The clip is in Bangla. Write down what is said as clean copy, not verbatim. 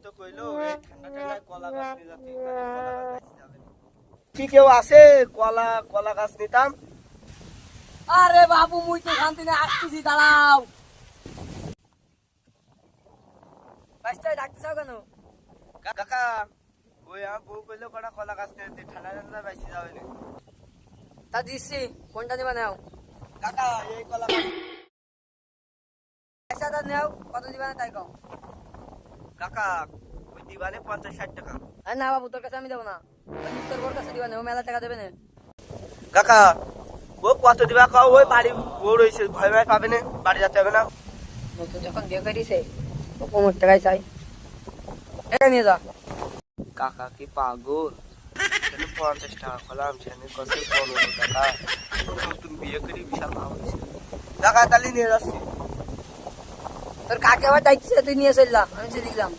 তো কইলো এই ঠান্ডা ঠান্ডায় কলা গাছ নিয়ে যাতে কলা গাছ গাইতে যাবে কি কেউ আছে কলা কলা গাছ নিতাম আরে বাবু মুই তো শান্তি না আসতেছি দাঁড়াও বাস্তায় ডাকতেছাও কেন কাকা ওই আমার বউ কইলো কটা কলা গাছ নিয়ে ঠান্ডা ঠান্ডায় বাইসে যাবে না তা দিচ্ছি কোনটা নিবা নাও কাকা এই কলা গাছ পয়সাটা নাও কত দিবা না তাই কও কাকা ওই দিবানে 50-60 টাকা আরে না বাবু তোর কাছে আমি দেবো না ওই তোর বোর কাছে দিবা না ও মেলা টাকা দেবে না কাকা ও কত দিবা কাও ওই বাড়ি বউ রইছে ভয় ভয় পাবে না বাড়ি যেতে হবে না নতুন যখন বিয়ে করিছে ও 15 টাকায় চাই এটা নিয়ে যা কাকা কি পাগল 50 টাকা কলাম ছেলে কত 15 টাকা নতুন বিয়ে করি বিশাল লাভ হয়েছে কাকা তালি নিয়ে যাচ্ছি তোর কাকে আবার ডাকছে তুই নিয়ে চললা আমি চলে দিলাম